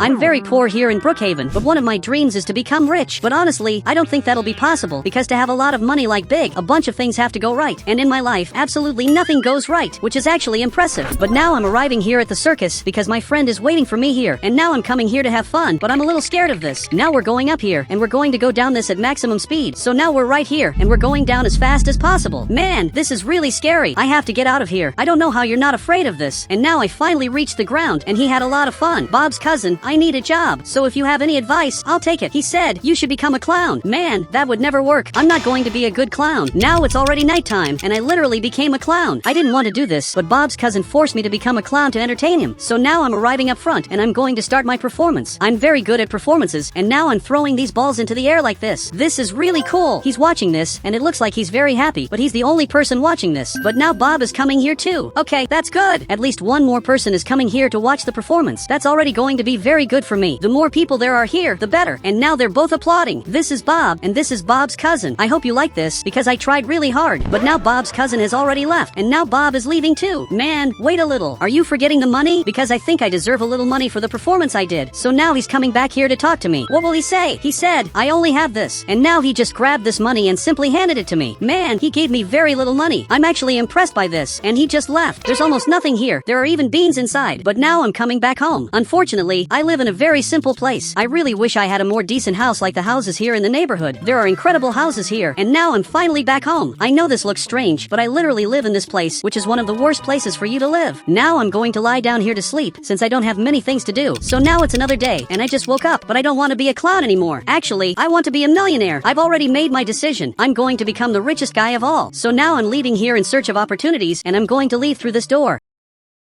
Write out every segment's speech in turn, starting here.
I'm very poor here in Brookhaven, but one of my dreams is to become rich. But honestly, I don't think that'll be possible, because to have a lot of money like big, a bunch of things have to go right. And in my life, absolutely nothing goes right, which is actually impressive. But now I'm arriving here at the circus, because my friend is waiting for me here. And now I'm coming here to have fun, but I'm a little scared of this. Now we're going up here, and we're going to go down this at maximum speed. So now we're right here, and we're going down as fast as possible. Man, this is really scary. I have to get out of here. I don't know how you're not afraid of this. And now I finally reached the ground, and he had a lot of fun. Bob's cousin, I need a job, so if you have any advice, I'll take it. He said, you should become a clown. Man, that would never work. I'm not going to be a good clown. Now it's already nighttime, and I literally became a clown. I didn't want to do this, but Bob's cousin forced me to become a clown to entertain him. So now I'm arriving up front, and I'm going to start my performance. I'm very good at performances, and now I'm throwing these balls into the air like this. This is really cool. He's watching this, and it looks like he's very happy, but he's the only person watching this. But now Bob is coming here too. Okay, that's good. At least one more person is coming here to watch the performance. That's already going to be very good for me. The more people there are here, the better. And now they're both applauding. This is Bob, and this is Bob's cousin. I hope you like this, because I tried really hard. But now Bob's cousin has already left, and now Bob is leaving too. Man, wait a little. Are you forgetting the money? Because I think I deserve a little money for the performance I did. So now he's coming back here to talk to me. What will he say? He said, I only have this. And now he just grabbed this money and simply handed it to me. Man, he gave me very little money. I'm actually impressed by this. And he just left. There's almost nothing here. There are even beans inside. But now I'm coming back home. Unfortunately, I live in a very simple place. I really wish I had a more decent house like the houses here in the neighborhood. There are incredible houses here, and now I'm finally back home. I know this looks strange, but I literally live in this place, which is one of the worst places for you to live. Now I'm going to lie down here to sleep, since I don't have many things to do. So now it's another day, and I just woke up, but I don't want to be a clown anymore. Actually, I want to be a millionaire. I've already made my decision. I'm going to become the richest guy of all. So now I'm leaving here in search of opportunities, and I'm going to leave through this door.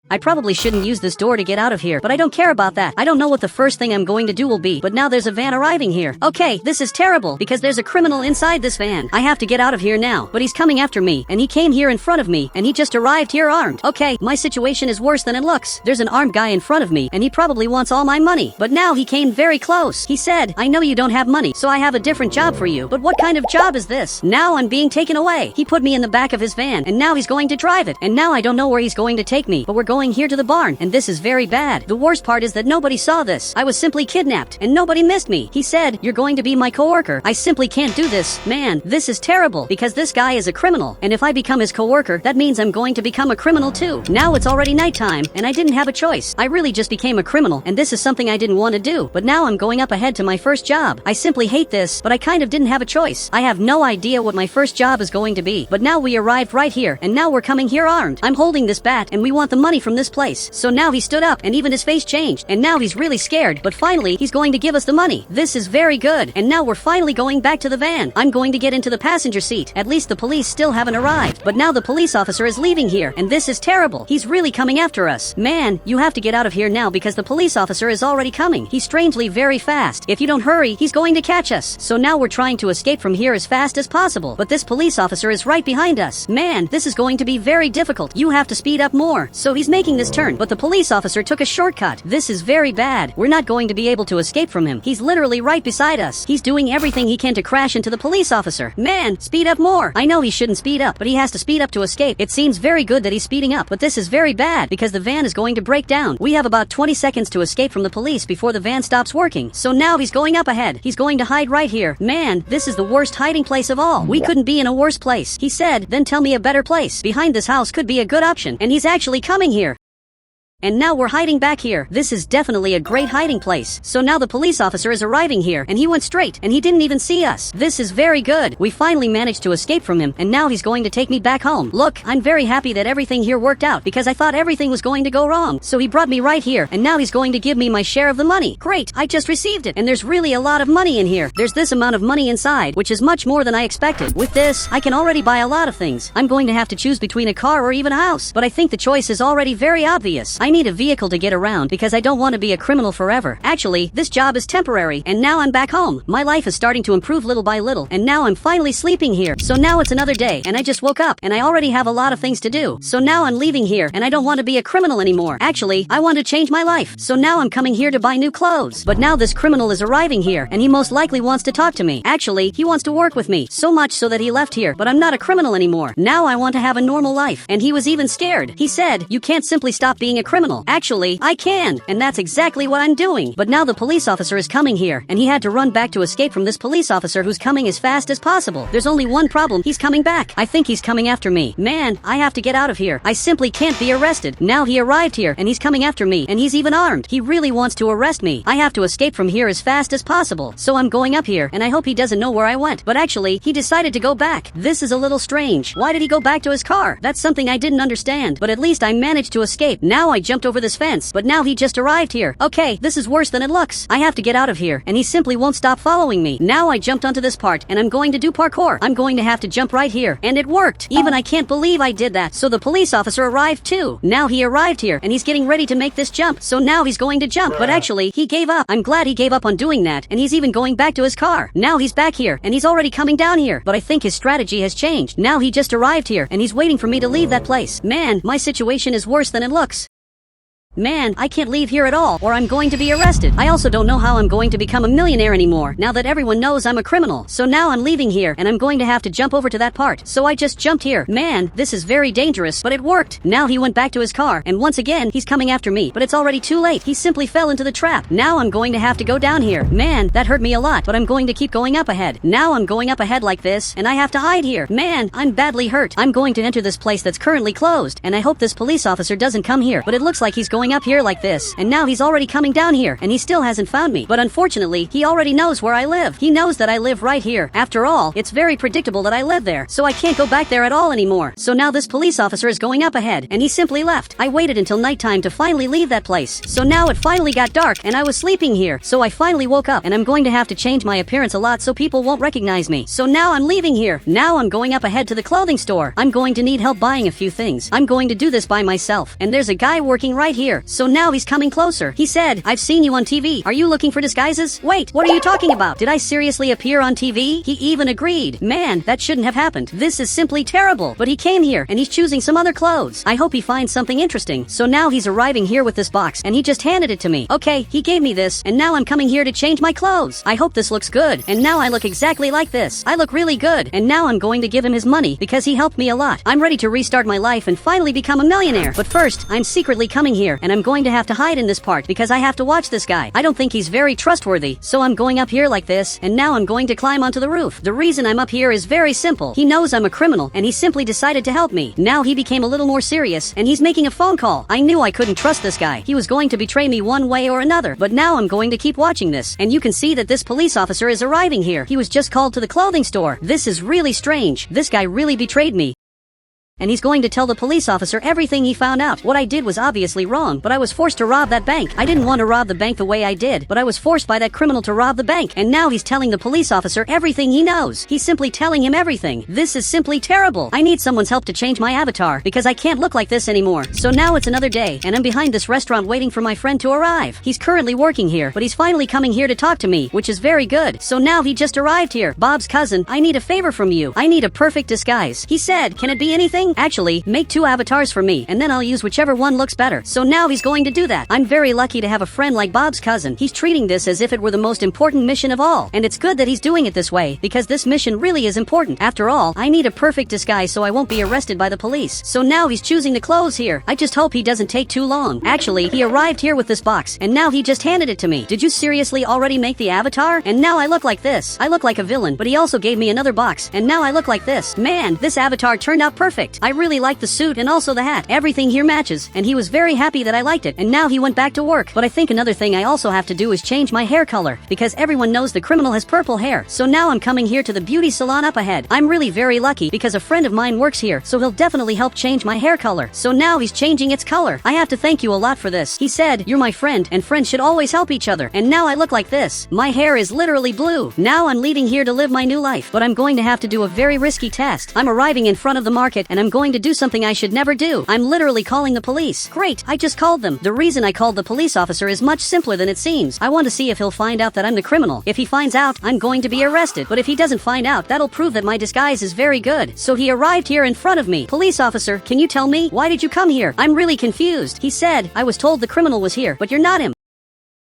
I probably shouldn't use this door to get out of here, but I don't care about that. I don't know what the first thing I'm going to do will be, but now there's a van arriving here. Okay, this is terrible, because there's a criminal inside this van. I have to get out of here now, but he's coming after me, and he came here in front of me, and he just arrived here armed. Okay, my situation is worse than it looks. There's an armed guy in front of me, and he probably wants all my money. But now he came very close. He said, I know you don't have money, so I have a different job for you. But what kind of job is this? Now I'm being taken away. He put me in the back of his van, and now he's going to drive it. And now I don't know where he's going to take me, but we're going here to the barn, and this is very bad. The worst part is that nobody saw this. I was simply kidnapped, and nobody missed me. He said, you're going to be my coworker. I simply can't do this. Man, this is terrible, because this guy is a criminal, and if I become his coworker, that means I'm going to become a criminal too. Now it's already nighttime, and I didn't have a choice. I really just became a criminal, and this is something I didn't want to do. But now I'm going up ahead to my first job. I simply hate this, but I kind of didn't have a choice. I have no idea what my first job is going to be. But now we arrived right here, and now we're coming here armed. I'm holding this bat, and we want the money from this place. So now he stood up, and even his face changed, and now he's really scared, but finally he's going to give us the money. This is very good, and now we're finally going back to the van. I'm going to get into the passenger seat. At least the police still haven't arrived, but now the police officer is leaving here, and this is terrible. He's really coming after us. Man, you have to get out of here now, because the police officer is already coming. He's strangely very fast. If you don't hurry, he's going to catch us. So now we're trying to escape from here as fast as possible, but this police officer is right behind us. Man, this is going to be very difficult. You have to speed up more. So he's making this turn, but the police officer took a shortcut. This is very bad. We're not going to be able to escape from him. He's literally right beside us. He's doing everything he can to crash into the police officer. Man, speed up more. I know he shouldn't speed up, but he has to speed up to escape. It seems very good that he's speeding up, but this is very bad, because the van is going to break down. We have about 20 seconds to escape from the police before the van stops working. So now he's going up ahead. He's going to hide right here. Man, this is the worst hiding place of all. We couldn't be in a worse place. He said, then tell me a better place. Behind this house could be a good option, and he's actually coming here. And now we're hiding back here. This is definitely a great hiding place. So now the police officer is arriving here, and he went straight, and he didn't even see us. This is very good. We finally managed to escape from him, and now he's going to take me back home. Look, I'm very happy that everything here worked out, because I thought everything was going to go wrong. So he brought me right here, and now he's going to give me my share of the money. Great, I just received it, and there's really a lot of money in here. There's this amount of money inside, which is much more than I expected. With this, I can already buy a lot of things. I'm going to have to choose between a car or even a house, but I think the choice is already very obvious. I need a vehicle to get around, because I don't want to be a criminal forever. Actually, this job is temporary, and now I'm back home. My life is starting to improve little by little, and now I'm finally sleeping here. So now it's another day, and I just woke up, and I already have a lot of things to do. So now I'm leaving here, and I don't want to be a criminal anymore. Actually, I want to change my life. So now I'm coming here to buy new clothes. But now this criminal is arriving here, and he most likely wants to talk to me. Actually, he wants to work with me, so much so that he left here, but I'm not a criminal anymore. Now I want to have a normal life, and he was even scared. He said, you can't simply stop being a criminal. criminal. Actually, I can, and that's exactly what I'm doing. But now the police officer is coming here, and he had to run back to escape from this police officer who's coming as fast as possible. There's only one problem, he's coming back. I think he's coming after me. Man, I have to get out of here. I simply can't be arrested. Now he arrived here, and he's coming after me, and he's even armed. He really wants to arrest me. I have to escape from here as fast as possible. So I'm going up here, and I hope he doesn't know where I went. But actually, he decided to go back. This is a little strange. Why did he go back to his car? That's something I didn't understand. But at least I managed to escape. Now I jumped over this fence, but now he just arrived here. Okay, this is worse than it looks. I have to get out of here, and he simply won't stop following me. Now I jumped onto this part, and I'm going to do parkour. I'm going to have to jump right here, and it worked. Even I can't believe I did that. So the police officer arrived too. Now he arrived here, and he's getting ready to make this jump. So now he's going to jump, but actually, he gave up. I'm glad he gave up on doing that, and he's even going back to his car. Now he's back here, and he's already coming down here, but I think his strategy has changed. Now he just arrived here, and he's waiting for me to leave that place. Man, my situation is worse than it looks. Man, I can't leave here at all, or I'm going to be arrested. I also don't know how I'm going to become a millionaire anymore, now that everyone knows I'm a criminal. So now I'm leaving here, and I'm going to have to jump over to that part. So I just jumped here. Man, this is very dangerous, but it worked. Now he went back to his car, and once again, he's coming after me. But it's already too late. He simply fell into the trap. Now I'm going to have to go down here. Man, that hurt me a lot, but I'm going to keep going up ahead. Now I'm going up ahead like this, and I have to hide here. Man, I'm badly hurt. I'm going to enter this place that's currently closed, and I hope this police officer doesn't come here. But it looks like he's going up here like this, and now he's already coming down here, and he still hasn't found me. But unfortunately, he already knows where I live. He knows that I live right here. After all, it's very predictable that I live there, so I can't go back there at all anymore. So now this police officer is going up ahead, and he simply left. I waited until nighttime to finally leave that place. So now it finally got dark, and I was sleeping here. So I finally woke up, and I'm going to have to change my appearance a lot so people won't recognize me. So now I'm leaving here. Now I'm going up ahead to the clothing store. I'm going to need help buying a few things. I'm going to do this by myself, and there's a guy working right here. So now he's coming closer. He said, "I've seen you on TV. Are you looking for disguises?" Wait, what are you talking about? Did I seriously appear on TV? He even agreed. Man, that shouldn't have happened. This is simply terrible. But he came here, and he's choosing some other clothes. I hope he finds something interesting. So now he's arriving here with this box, and he just handed it to me. Okay, he gave me this, and now I'm coming here to change my clothes. I hope this looks good, and now I look exactly like this. I look really good, and now I'm going to give him his money because he helped me a lot. I'm ready to restart my life and finally become a millionaire. But first, I'm secretly coming here, and I'm going to have to hide in this part because I have to watch this guy. I don't think he's very trustworthy, so I'm going up here like this, and now I'm going to climb onto the roof. The reason I'm up here is very simple. He knows I'm a criminal, and he simply decided to help me. Now he became a little more serious, and he's making a phone call. I knew I couldn't trust this guy. He was going to betray me one way or another, but now I'm going to keep watching this, and you can see that this police officer is arriving here. He was just called to the clothing store. This is really strange. This guy really betrayed me. And he's going to tell the police officer everything he found out. What I did was obviously wrong, but I was forced to rob that bank. I didn't want to rob the bank the way I did, but I was forced by that criminal to rob the bank. And now he's telling the police officer everything he knows. He's simply telling him everything. This is simply terrible. I need someone's help to change my avatar, because I can't look like this anymore. So now it's another day, and I'm behind this restaurant waiting for my friend to arrive. He's currently working here, but he's finally coming here to talk to me, which is very good. So now he just arrived here. Bob's cousin, I need a favor from you. I need a perfect disguise. He said, "Can it be anything?" Actually, make 2 avatars for me, and then I'll use whichever one looks better. So now he's going to do that. I'm very lucky to have a friend like Bob's cousin. He's treating this as if it were the most important mission of all. And it's good that he's doing it this way, because this mission really is important. After all, I need a perfect disguise so I won't be arrested by the police. So now he's choosing the clothes here. I just hope he doesn't take too long. Actually, he arrived here with this box, and now he just handed it to me. Did you seriously already make the avatar? And now I look like this. I look like a villain, but he also gave me another box, and now I look like this. Man, this avatar turned out perfect. I really like the suit and also the hat. Everything here matches, and he was very happy that I liked it, and now he went back to work. But I think another thing I also have to do is change my hair color, because everyone knows the criminal has purple hair. So now I'm coming here to the beauty salon up ahead. I'm really very lucky because a friend of mine works here, so he'll definitely help change my hair color. So now he's changing its color. I have to thank you a lot for this. He said, "You're my friend, and friends should always help each other." And now I look like this. My hair is literally blue. Now I'm leaving here to live my new life, but I'm going to have to do a very risky test. I'm arriving in front of the market, and I'm going to do something I should never do. I'm literally calling the police. Great, I just called them. The reason I called the police officer is much simpler than it seems. I want to see if he'll find out that I'm the criminal. If he finds out, I'm going to be arrested. But if he doesn't find out, that'll prove that my disguise is very good. So he arrived here in front of me. "Police officer, can you tell me, why did you come here? I'm really confused." He said, "I was told the criminal was here, but you're not him."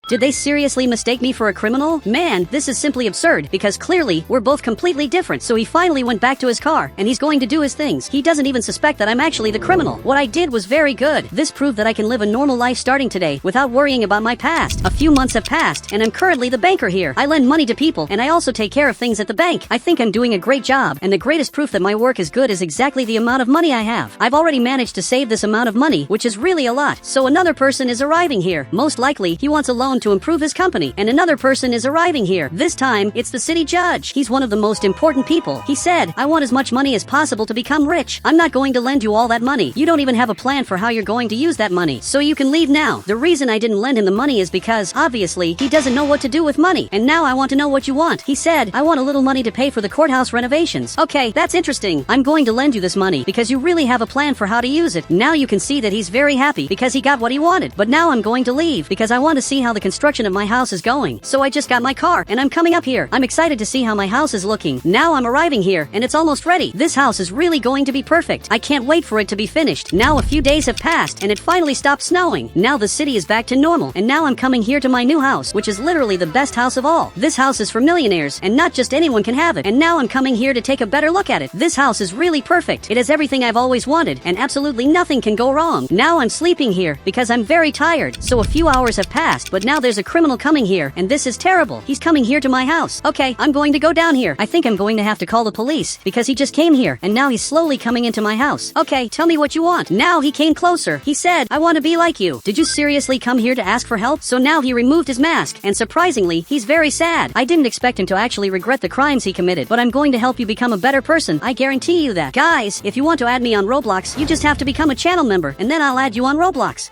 Did they seriously mistake me for a criminal? Man, this is simply absurd, because clearly, we're both completely different. So he finally went back to his car, and he's going to do his things. He doesn't even suspect that I'm actually the criminal. What I did was very good. This proved that I can live a normal life starting today, without worrying about my past. A few months have passed, and I'm currently the banker here. I lend money to people, and I also take care of things at the bank. I think I'm doing a great job, and the greatest proof that my work is good is exactly the amount of money I have. I've already managed to save this amount of money, which is really a lot. So another person is arriving here. Most likely, he wants a loan to improve his company, and another person is arriving here. This time, it's the city judge. He's one of the most important people. He said, I want as much money as possible to become rich. I'm not going to lend you all that money. You don't even have a plan for how you're going to use that money. So you can leave now. The reason I didn't lend him the money is because, obviously, he doesn't know what to do with money. And now I want to know what you want. He said, I want a little money to pay for the courthouse renovations. Okay, that's interesting. I'm going to lend you this money because you really have a plan for how to use it. Now you can see that he's very happy because he got what he wanted. But now I'm going to leave because I want to see how the construction of my house is going. So I just got my car and I'm coming up here. I'm excited to see how my house is looking. Now I'm arriving here and it's almost ready. This house is really going to be perfect. I can't wait for it to be finished. Now a few days have passed and it finally stopped snowing. Now the city is back to normal and now I'm coming here to my new house, which is literally the best house of all. This house is for millionaires and not just anyone can have it. And now I'm coming here to take a better look at it. This house is really perfect. It has everything I've always wanted and absolutely nothing can go wrong. Now I'm sleeping here because I'm very tired. So a few hours have passed, but now there's a criminal coming here and this is terrible. He's coming here to my house. Okay, I'm going to go down here. I think I'm going to have to call the police because he just came here and now he's slowly coming into my house. Okay, tell me what you want. Now he came closer. He said, I want to be like you. Did you seriously come here to ask for help? So now he removed his mask and surprisingly, he's very sad. I didn't expect him to actually regret the crimes he committed, but I'm going to help you become a better person. I guarantee you that. Guys, if you want to add me on Roblox, you just have to become a channel member and then I'll add you on Roblox.